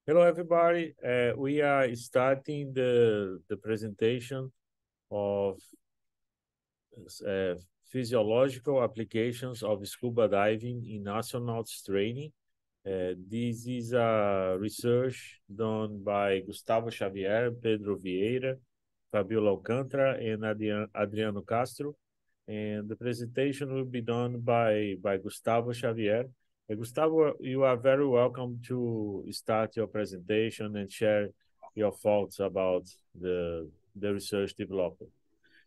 Hello, everybody. We are starting the presentation of uh, physiological applications of scuba diving in astronauts training. This is a research done by Gustavo Xavier, Pedro Vieira, Fabíola Alcântara, and Adriano Castro. And the presentation will be done by Gustavo Xavier. Gustavo, you are very welcome to start your presentation and share your thoughts about the research developed.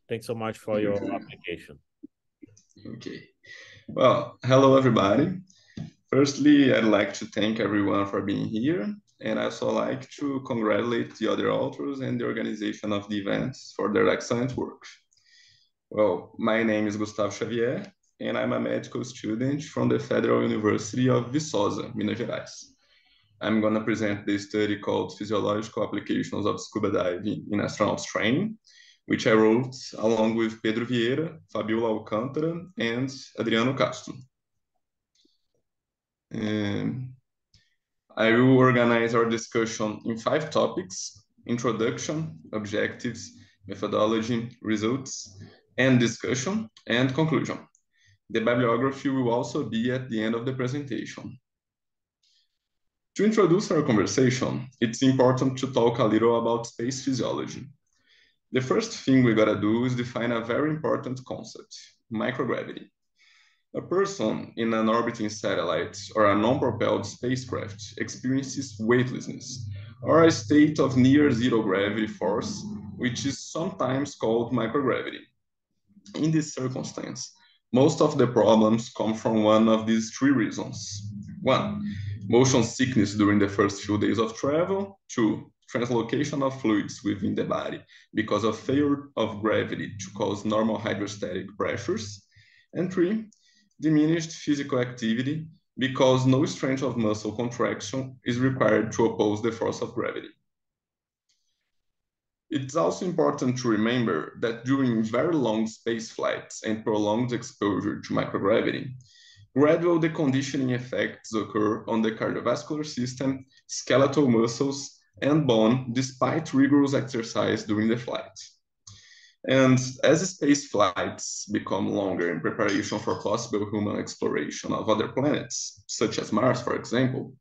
Thanks so much for your application. Okay. Well, hello, everybody. Firstly, I'd like to thank everyone for being here, and I also like to congratulate the other authors and the organization of the events for their excellent work. Well, my name is Gustavo Xavier, and I'm a medical student from the Federal University of Viçosa, Minas Gerais. I'm going to present the study called Physiological Applications of Scuba Diving in Astronauts Training, which I wrote along with Pedro Vieira, Fabíola Alcântara, and Adriano Castro. I will organize our discussion in 5 topics: introduction, objectives, methodology, results, and discussion, and conclusion. The bibliography will also be at the end of the presentation. To introduce our conversation, it's important to talk a little about space physiology. The first thing we gotta do is define a very important concept: microgravity. A person in an orbiting satellite or a non-propelled spacecraft experiences weightlessness, or a state of near zero gravity force, which is sometimes called microgravity. In this circumstance, most of the problems come from one of these 3 reasons. 1, motion sickness during the first few days of travel. 2, translocation of fluids within the body because of failure of gravity to cause normal hydrostatic pressures. And 3, diminished physical activity because no strength of muscle contraction is required to oppose the force of gravity. It's also important to remember that during very long space flights and prolonged exposure to microgravity, gradual deconditioning effects occur on the cardiovascular system, skeletal muscles, and bone despite rigorous exercise during the flight. And as space flights become longer in preparation for possible human exploration of other planets, such as Mars, for example,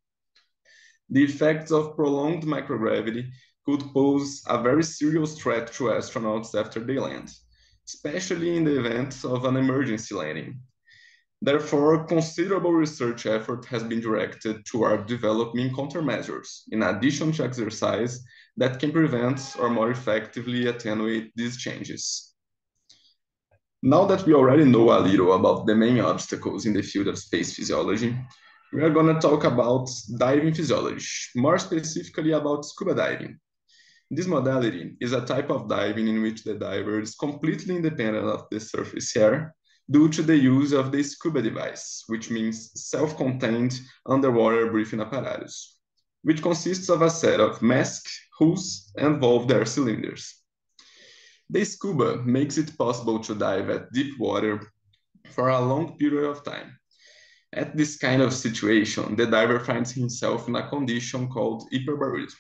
the effects of prolonged microgravity could pose a very serious threat to astronauts after they land, especially in the event of an emergency landing. Therefore, considerable research effort has been directed toward developing countermeasures, in addition to exercise, that can prevent or more effectively attenuate these changes. Now that we already know a little about the main obstacles in the field of space physiology, we are going to talk about diving physiology, more specifically about scuba diving. This modality is a type of diving in which the diver is completely independent of the surface air due to the use of the scuba device, which means self-contained underwater breathing apparatus, which consists of a set of mask, hose, and valved air cylinders. The scuba makes it possible to dive at deep water for a long period of time. At this kind of situation, the diver finds himself in a condition called hyperbarism,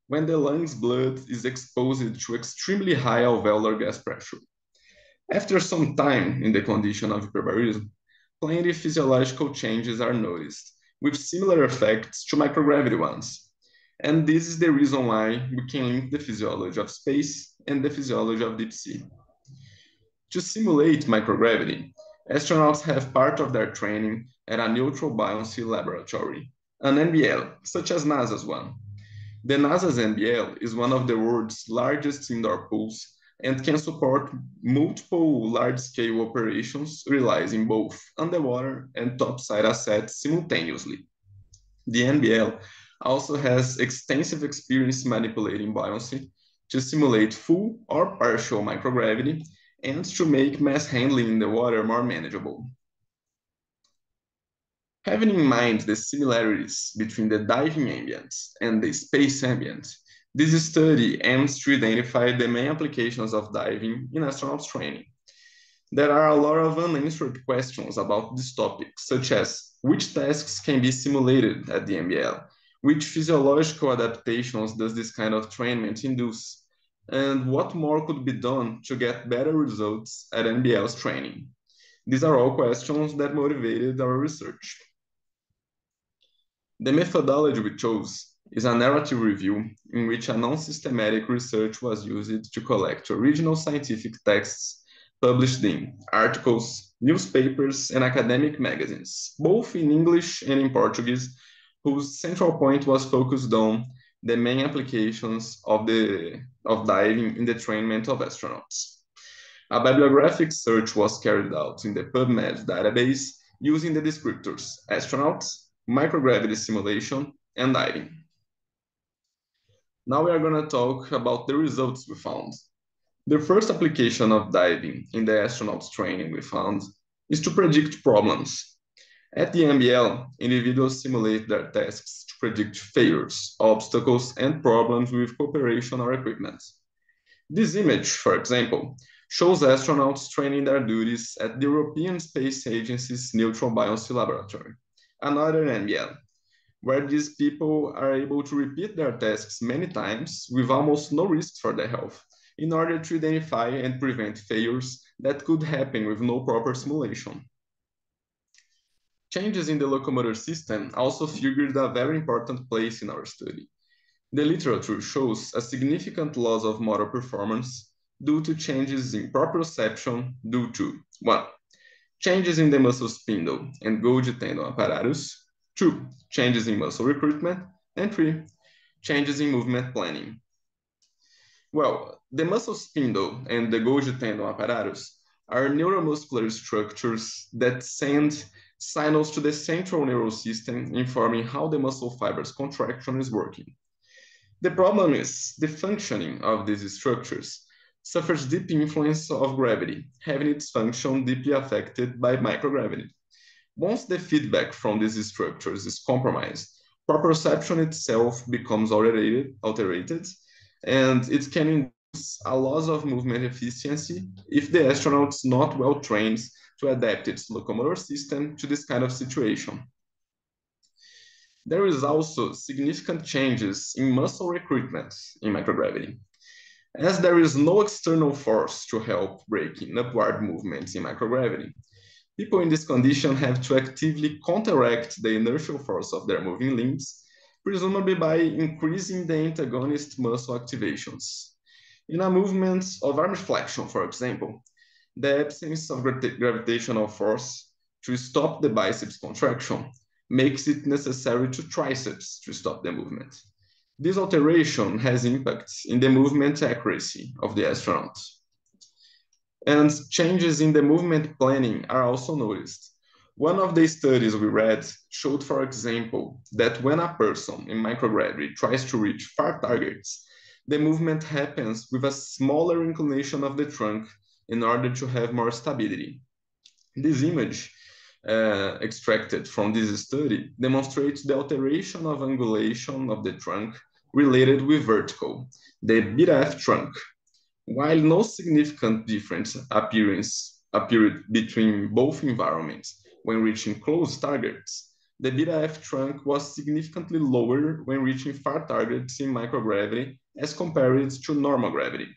when the lungs' blood is exposed to extremely high alveolar gas pressure. After some time in the condition of hyperbarism, plenty physiological changes are noticed, with similar effects to microgravity ones. And this is the reason why we can link the physiology of space and the physiology of deep sea. To simulate microgravity, astronauts have part of their training at a neutral buoyancy laboratory, an NBL, such as NASA's one. The NASA's NBL is one of the world's largest indoor pools and can support multiple large-scale operations realizing both underwater and topside assets simultaneously. The NBL also has extensive experience manipulating buoyancy to simulate full or partial microgravity and to make mass handling in the water more manageable. Having in mind the similarities between the diving ambient and the space ambient, this study aims to identify the main applications of diving in astronauts training. There are a lot of unanswered questions about this topic, such as which tasks can be simulated at the NBL, Which physiological adaptations does this kind of trainment induce? And what more could be done to get better results at NBL's training? These are all questions that motivated our research. The methodology we chose is a narrative review in which a non-systematic research was used to collect original scientific texts published in articles, newspapers, and academic magazines, both in English and in Portuguese, whose central point was focused on the main applications of diving in the trainment of astronauts. A bibliographic search was carried out in the PubMed database using the descriptors astronauts, microgravity simulation, and diving. Now we are going to talk about the results we found. The first application of diving in the astronauts training we found is to predict problems. At the NBL, individuals simulate their tasks to predict failures, obstacles, and problems with cooperation or equipment. This image, for example, shows astronauts training their duties at the European Space Agency's Neutral Buoyancy Laboratory, another NBL, where these people are able to repeat their tasks many times with almost no risk for their health, in order to identify and prevent failures that could happen with no proper simulation. Changes in the locomotor system also figured a very important place in our study. The literature shows a significant loss of motor performance due to changes in proprioception due to 1. Changes in the muscle spindle and Golgi tendon apparatus, 2. Changes in muscle recruitment, and 3. Changes in movement planning. Well, the muscle spindle and the Golgi tendon apparatus are neuromuscular structures that send signals to the central neural system informing how the muscle fiber's contraction is working. The problem is the functioning of these structures suffers deep influence of gravity, having its function deeply affected by microgravity. Once the feedback from these structures is compromised, proprioception itself becomes alterated, and it can induce a loss of movement efficiency if the astronaut is not well trained to adapt its locomotor system to this kind of situation. There is also significant changes in muscle recruitment in microgravity. As there is no external force to help breaking upward movements in microgravity, people in this condition have to actively counteract the inertial force of their moving limbs, presumably by increasing the antagonist muscle activations. In a movement of arm flexion, for example, the absence of gravitational force to stop the biceps contraction makes it necessary to triceps to stop the movement. This alteration has impacts in the movement accuracy of the astronaut. And changes in the movement planning are also noticed. One of the studies we read showed, for example, that when a person in microgravity tries to reach far targets, the movement happens with a smaller inclination of the trunk in order to have more stability. This image extracted from this study demonstrates the alteration of angulation of the trunk related with vertical, the beta F trunk. While no significant difference appeared between both environments when reaching close targets, the beta F trunk was significantly lower when reaching far targets in microgravity as compared to normal gravity.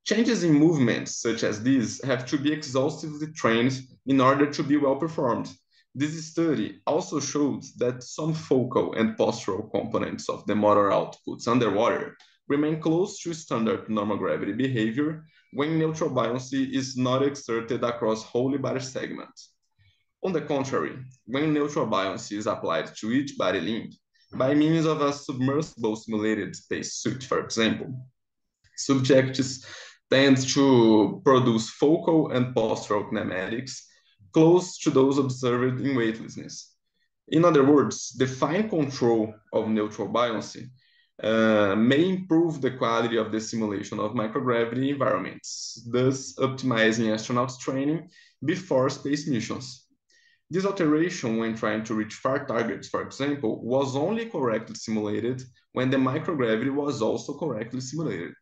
Changes in movements such as these have to be exhaustively trained in order to be well performed. This study also showed that some focal and postural components of the motor outputs underwater remain close to standard normal gravity behavior when neutral buoyancy is not exerted across whole body segments. On the contrary, when neutral buoyancy is applied to each body limb, by means of a submersible simulated spacesuit, for example, subjects tend to produce focal and postural kinematics close to those observed in weightlessness. In other words, the fine control of neutral buoyancy may improve the quality of the simulation of microgravity environments, thus optimizing astronauts' training before space missions. This alteration when trying to reach far targets, for example, was only correctly simulated when the microgravity was also correctly simulated.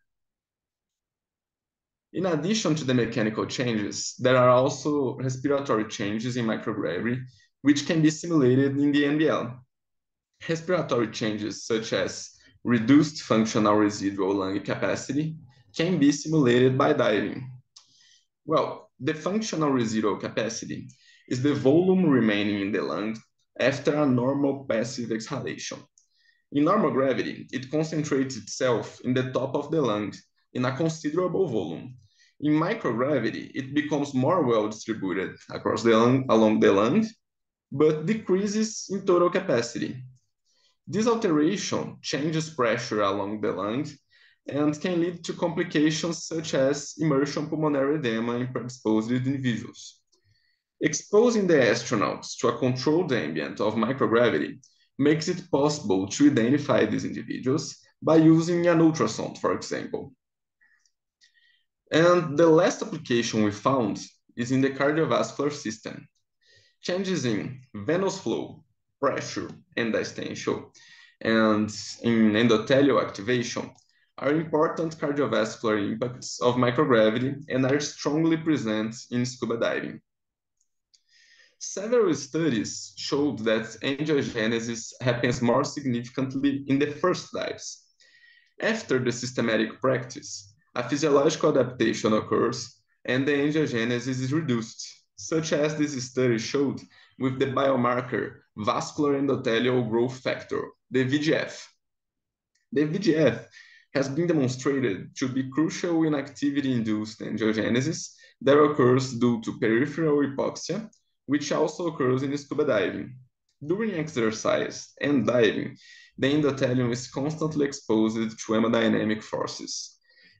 In addition to the mechanical changes, there are also respiratory changes in microgravity, which can be simulated in the NBL. Respiratory changes such as reduced functional residual lung capacity can be simulated by diving. Well, the functional residual capacity is the volume remaining in the lung after a normal passive exhalation. In normal gravity, it concentrates itself in the top of the lung in a considerable volume. In microgravity, it becomes more well distributed across the lung, along the lung, but decreases in total capacity. This alteration changes pressure along the lung and can lead to complications such as immersion pulmonary edema in predisposed individuals. Exposing the astronauts to a controlled ambient of microgravity makes it possible to identify these individuals by using an ultrasound, for example. And the last application we found is in the cardiovascular system. Changes in venous flow, pressure, and distension, and in endothelial activation are important cardiovascular impacts of microgravity and are strongly present in scuba diving. Several studies showed that angiogenesis happens more significantly in the first dives. After the systematic practice, a physiological adaptation occurs and the angiogenesis is reduced, such as this study showed with the biomarker vascular endothelial growth factor, the VEGF. The VEGF has been demonstrated to be crucial in activity-induced angiogenesis that occurs due to peripheral hypoxia, which also occurs in scuba diving. During exercise and diving, the endothelium is constantly exposed to hemodynamic forces.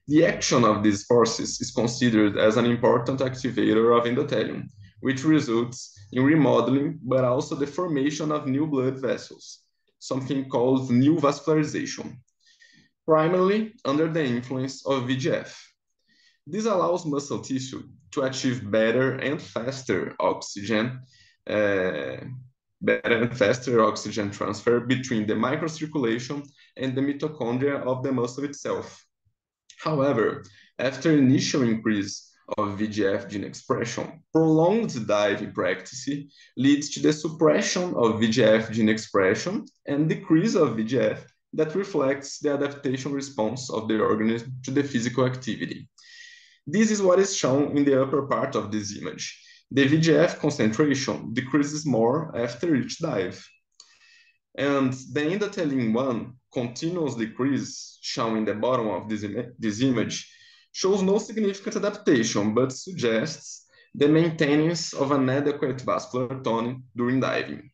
The action of these forces is considered as an important activator of endothelium, which results in remodeling, but also the formation of new blood vessels, something called new vascularization, primarily under the influence of VEGF. This allows muscle tissue to achieve better and faster oxygen transfer between the microcirculation and the mitochondria of the muscle itself. However, after initial increase of VEGF gene expression, prolonged diving practice leads to the suppression of VEGF gene expression and decrease of VEGF that reflects the adaptation response of the organism to the physical activity. This is what is shown in the upper part of this image. The VEGF concentration decreases more after each dive. And the endothelin 1 continuous decrease, shown in the bottom of this image, shows no significant adaptation, but suggests the maintenance of an adequate vascular tone during diving.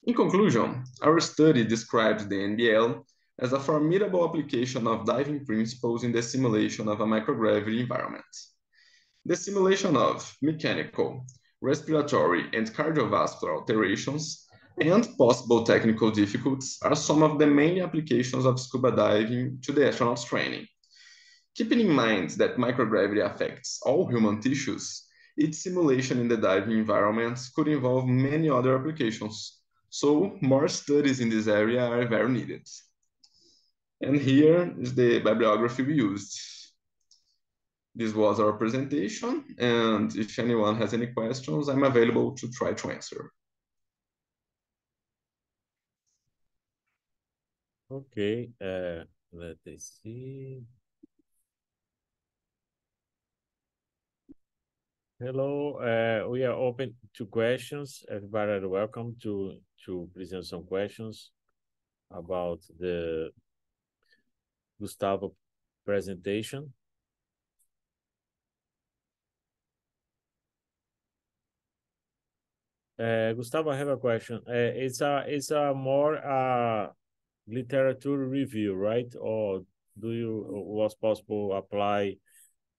In conclusion, our study describes the NBL as a formidable application of diving principles in the simulation of a microgravity environment. The simulation of mechanical, respiratory, and cardiovascular alterations and possible technical difficulties are some of the main applications of scuba diving to the astronauts' training. Keeping in mind that microgravity affects all human tissues, its simulation in the diving environment could involve many other applications, so more studies in this area are very needed. And here is the bibliography we used. This was our presentation, and if anyone has any questions, I'm available to try to answer. Okay, let us see. Hello, we are open to questions. Everybody are welcome to present some questions about the Gustavo presentation. Gustavo, I have a question. It's a more literature review, right? Or was possible apply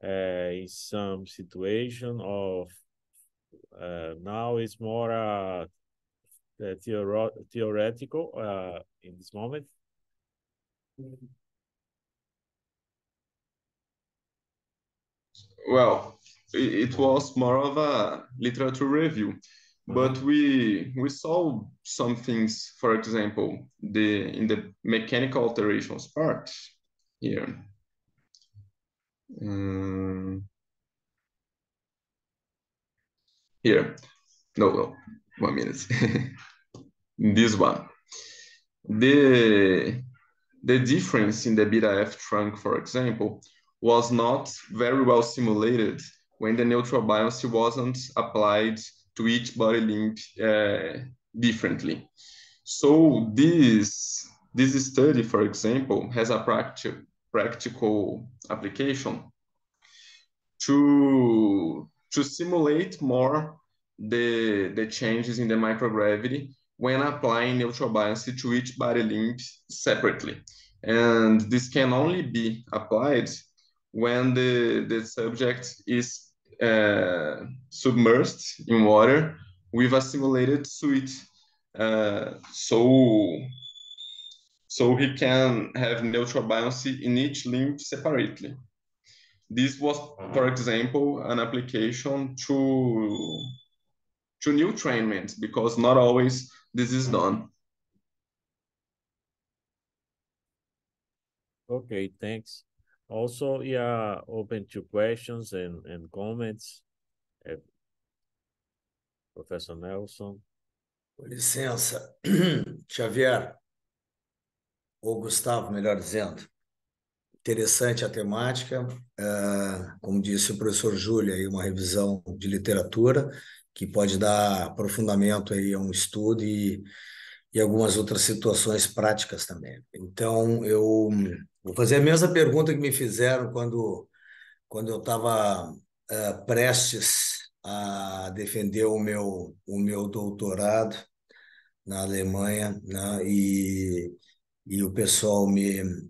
in some situation of now it's more theoretical in this moment? Well, it was more of a literature review, but we saw some things, for example, in the mechanical alterations part here. Here, no, 1 minute. this one. The difference in the beta F trunk, for example, was not very well simulated when the neutral buoyancy wasn't applied to each body limb differently. So this study, for example, has a practical application to simulate more the changes in the microgravity when applying neutral buoyancy to each body limb separately. And this can only be applied when the subject is submerged in water with a simulated suit. So he can have neutral buoyancy in each limb separately. This was, for example, an application to new trainment, because not always this is done. Okay, thanks. Also, we are open to questions and comments. Professor Nelson. Com licença, Xavier, ou Gustavo, melhor dizendo. Interessante a temática. Como disse o professor Júlio, aí uma revisão de literatura que pode dar aprofundamento aí a um estudo e algumas outras situações práticas também. Então, eu vou fazer a mesma pergunta que me fizeram quando eu estava prestes a defender o meu doutorado na Alemanha, né? E o pessoal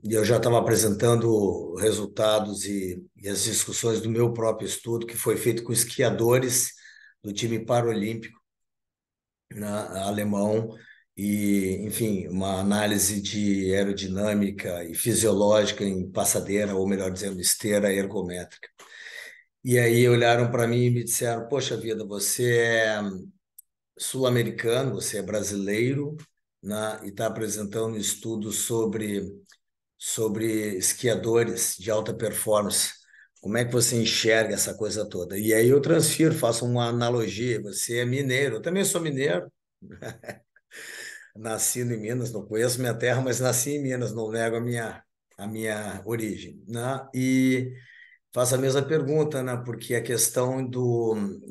eu já estava apresentando resultados e as discussões do meu próprio estudo, que foi feito com esquiadores do time paralímpico, né, alemão, e, enfim, uma análise de aerodinâmica e fisiológica em passadeira, ou melhor dizendo, esteira ergométrica. E aí olharam para mim e me disseram: poxa vida, você é sul-americano, você é brasileiro, né, e está apresentando um estudo sobre esquiadores de alta performance. Como é que você enxerga essa coisa toda? E aí eu transfiro, faço uma analogia. Você é mineiro, eu também sou mineiro. Nasci em Minas, não conheço minha terra, mas nasci em Minas, não nego a minha origem, né? E faço a mesma pergunta, né? Porque a questão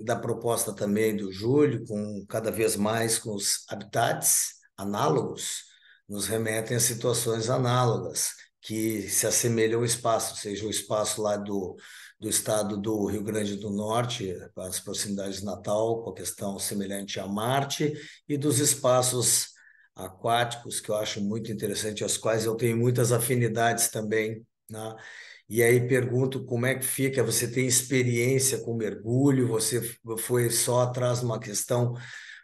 da proposta também do Júlio, com cada vez mais com os habitats análogos, nos remetem a situações análogas, que se assemelham ao espaço, seja o espaço lá do estado do Rio Grande do Norte, as proximidades de Natal, com a questão semelhante a Marte, e dos espaços aquáticos, que eu acho muito interessante, aos quais eu tenho muitas afinidades também, né? E aí pergunto como é que fica, você tem experiência com mergulho, você foi só atrás de uma questão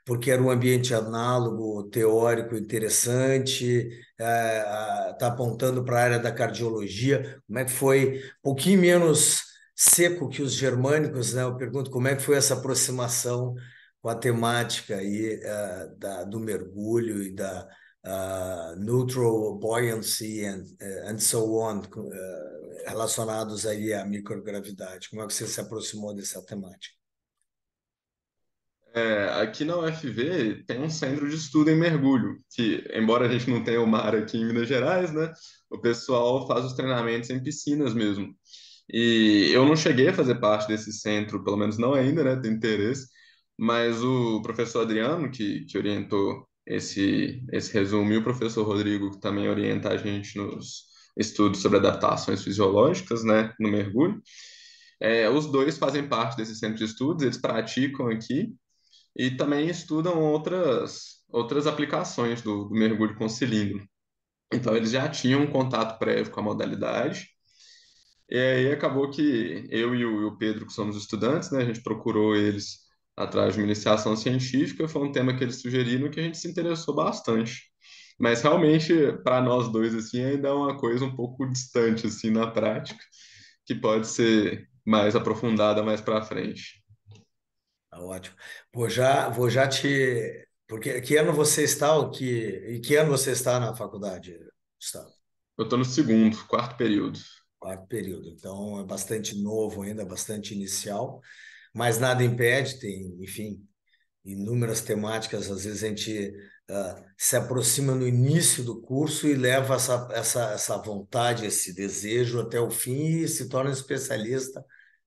porque era um ambiente análogo, teórico interessante, está apontando para a área da cardiologia, como é que foi, um pouquinho menos seco que os germânicos, né? Eu pergunto como é que foi essa aproximação com a temática aí, do mergulho e da neutral buoyancy and so on, relacionados aí à microgravidade. Como é que você se aproximou dessa temática? Aqui na UFV tem um centro de estudo em mergulho, que, embora a gente não tenha o mar aqui em Minas Gerais, né, o pessoal faz os treinamentos em piscinas mesmo. E eu não cheguei a fazer parte desse centro, pelo menos não ainda, né, tem interesse, mas o professor Adriano, que orientou esse resumo, e o professor Rodrigo, que também orienta a gente nos estudos sobre adaptações fisiológicas, né, no mergulho, os dois fazem parte desse centro de estudos, eles praticam aqui, e também estudam outras aplicações do mergulho com cilindro. Então, eles já tinham um contato prévio com a modalidade, e aí acabou que eu e o Pedro, que somos estudantes, né, a gente procurou eles atrás de uma iniciação científica, foi um tema que eles sugeriram que a gente se interessou bastante. Mas realmente, para nós dois, assim, ainda é uma coisa um pouco distante, assim, na prática, que pode ser mais aprofundada mais para frente. Tá ótimo. Vou já te. Porque que ano você está? Em que ano você está na faculdade, Gustavo? Eu estou no segundo, quarto período. Quarto período. Então é bastante novo ainda, bastante inicial, mas nada impede, tem, enfim, inúmeras temáticas. Às vezes a gente se aproxima no início do curso e leva essa vontade, esse desejo até o fim e se torna especialista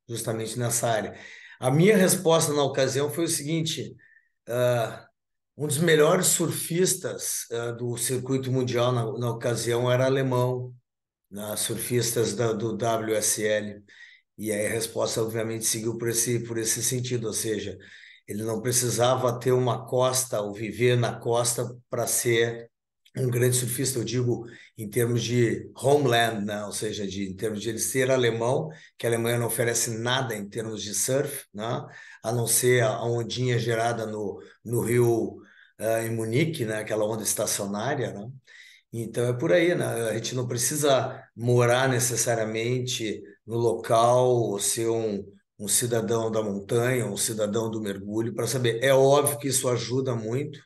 justamente nessa área. A minha resposta na ocasião foi o seguinte: um dos melhores surfistas do circuito mundial na ocasião era alemão, né, surfistas do WSL. E aí a resposta, obviamente, seguiu por esse sentido, ou seja, ele não precisava ter uma costa ou viver na costa para ser um grande surfista, eu digo em termos de homeland, né? Ou seja, em termos de ele ser alemão, que a Alemanha não oferece nada em termos de surf, né? A não ser a ondinha gerada no Rio, em Munique, né? Aquela onda estacionária, né? Então é por aí, né? A gente não precisa morar necessariamente no local ou ser um cidadão da montanha, um cidadão do mergulho para saber. É óbvio que isso ajuda muito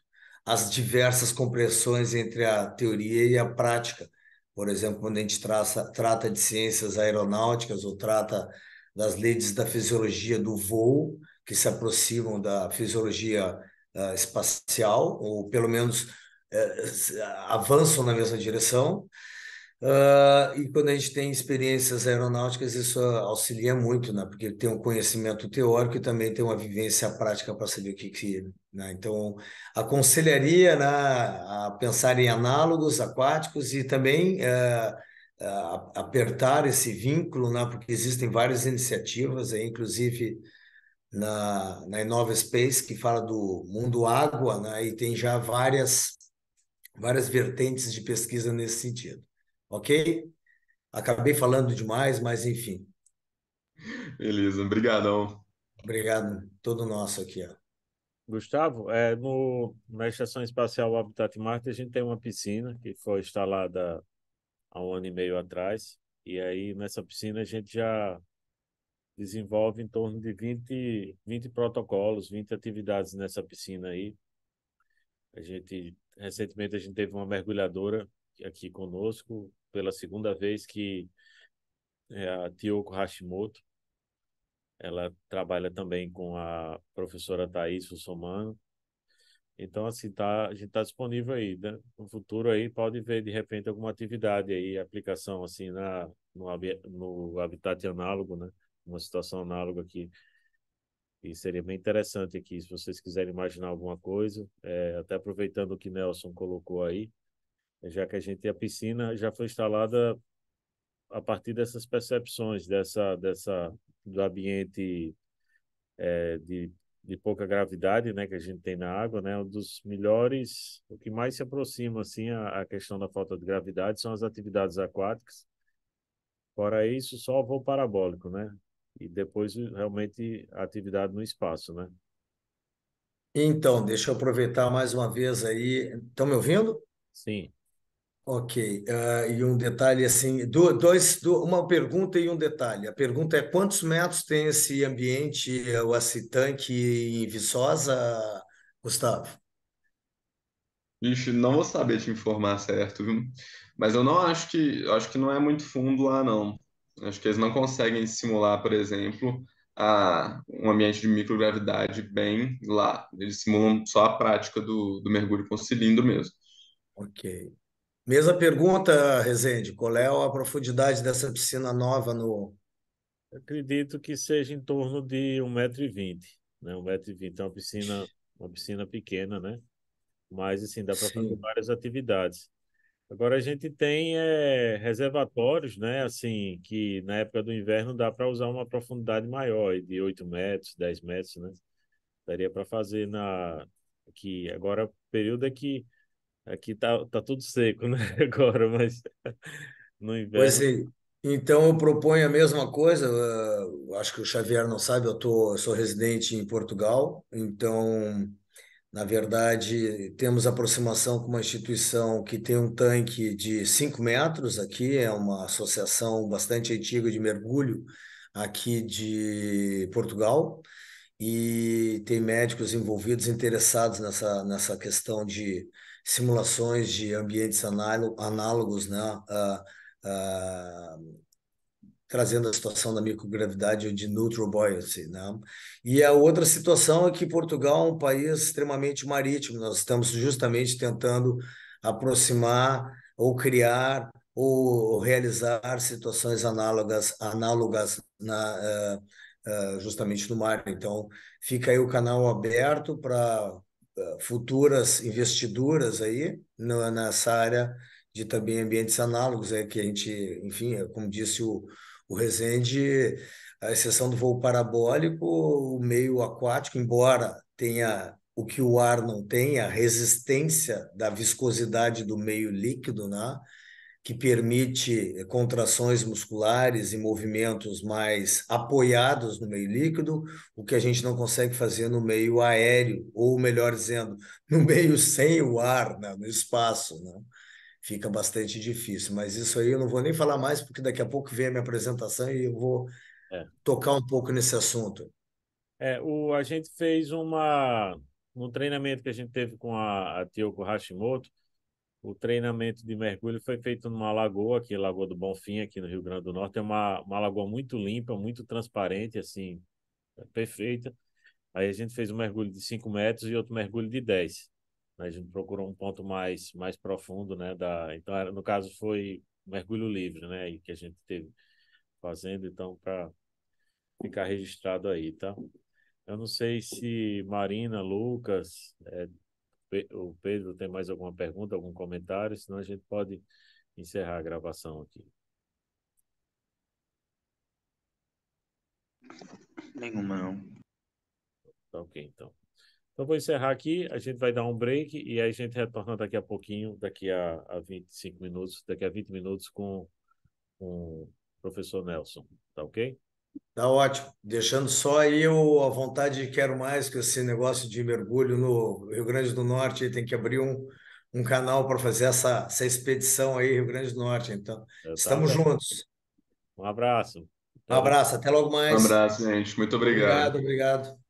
as diversas compreensões entre a teoria e a prática. Por exemplo, quando a gente trata de ciências aeronáuticas ou trata das leis da fisiologia do voo, que se aproximam da fisiologia espacial, ou pelo menos avançam na mesma direção. E quando a gente tem experiências aeronáuticas, isso auxilia muito, né? Porque tem um conhecimento teórico e também tem uma vivência prática para saber né? Então, aconselharia, né, a pensar em análogos aquáticos e também apertar esse vínculo, né? Porque existem várias iniciativas, inclusive na Inova Space, que fala do mundo água, né? E tem já várias vertentes de pesquisa nesse sentido. Ok? Acabei falando demais, mas enfim. Beleza, obrigadão. Obrigado, todo nosso aqui, ó. Gustavo, na Estação Espacial Habitat Marte, a gente tem uma piscina que foi instalada há um ano e meio atrás. E aí, nessa piscina, a gente já desenvolve em torno de 20 protocolos, 20 atividades nessa piscina aí. Recentemente, a gente teve uma mergulhadora aqui conosco, pela segunda vez, que é a Tiyoko Hashimoto. Ela trabalha também com a professora Thaís Russomano. Então, assim, a gente está disponível aí, né? No futuro aí pode ver, de repente, alguma atividade aí, aplicação, assim, no habitat análogo, né? Uma situação análoga aqui. E seria bem interessante aqui, se vocês quiserem imaginar alguma coisa, até aproveitando o que Nelson colocou aí, já que a piscina já foi instalada a partir dessas percepções, do ambiente de pouca gravidade, né, que a gente tem na água, né, um dos melhores, o que mais se aproxima, assim, a questão da falta de gravidade são as atividades aquáticas. Fora isso, só o voo parabólico, né, e depois realmente a atividade no espaço, né. Então, deixa eu aproveitar mais uma vez aí. Estão me ouvindo? Sim. Ok. E um detalhe assim, uma pergunta e um detalhe. A pergunta é: quantos metros tem esse ambiente, esse tanque em Viçosa, Gustavo? Ixi, não vou saber te informar certo, viu? Mas eu não acho eu acho que não é muito fundo lá, não. Acho que eles não conseguem simular, por exemplo, um ambiente de microgravidade bem lá. Eles simulam só a prática do mergulho com cilindro mesmo. Ok. Mesma pergunta, Rezende. Qual é a profundidade dessa piscina nova no. Acredito que seja em torno de 1,20 m, né, 1,20 m. É uma piscina pequena, né, mas, assim, dá para fazer Sim. várias atividades. Agora a gente tem reservatórios, né? Assim, que na época do inverno dá para usar uma profundidade maior, de 8 metros, 10 metros, né? Daria para fazer aqui. Agora, o período é que aqui tá tudo seco, né? Agora, mas no Pois inverno. é. Então eu proponho a mesma coisa. Acho que o Xavier não sabe, eu sou residente em Portugal, então, na verdade, temos aproximação com uma instituição que tem um tanque de 5 metros aqui, é uma associação bastante antiga de mergulho aqui de Portugal, e tem médicos envolvidos, interessados nessa questão de simulações de ambientes análogos, né? trazendo a situação da microgravidade ou de neutral buoyancy, né? E a outra situação é que Portugal é um país extremamente marítimo. Nós estamos justamente tentando aproximar ou criar ou realizar situações análogas justamente no mar. Então, fica aí o canal aberto para futuras investiduras aí nessa área de também ambientes análogos, que a gente, enfim, como disse o Rezende, a exceção do voo parabólico, o meio aquático, embora tenha o que o ar não tem, a resistência da viscosidade do meio líquido, né? Que permite contrações musculares e movimentos mais apoiados no meio líquido, o que a gente não consegue fazer no meio aéreo, ou melhor dizendo, no meio sem o ar, né? No espaço, né? Fica bastante difícil, mas isso aí eu não vou nem falar mais, porque daqui a pouco vem a minha apresentação e eu vou É. tocar um pouco nesse assunto. A gente fez um treinamento que a gente teve com a Tiyoko Hashimoto. O treinamento de mergulho foi feito numa lagoa, aqui, Lagoa do Bonfim, aqui no Rio Grande do Norte. É uma lagoa muito limpa, muito transparente, assim, perfeita. Aí a gente fez um mergulho de 5 metros e outro mergulho de 10. A gente procurou um ponto mais profundo, né? Então, no caso, foi mergulho livre, né? E que a gente teve fazendo, então, para ficar registrado aí, tá? Eu não sei se Marina, Lucas, o Pedro tem mais alguma pergunta, algum comentário, senão a gente pode encerrar a gravação aqui. Nenhuma, não. Tá ok, então. Então, vou encerrar aqui, a gente vai dar um break e aí a gente retorna daqui a pouquinho, daqui a 25 minutos, daqui a 20 minutos com o professor Nelson, tá ok? Tá ótimo. Deixando só aí a vontade de quero mais com esse negócio de mergulho no Rio Grande do Norte. Aí tem que abrir um canal para fazer essa expedição aí, Rio Grande do Norte. Então, Tá estamos bom. juntos. Um abraço. Um Até logo. abraço, até logo Um mais. abraço, gente. Muito obrigado. Obrigado, obrigado.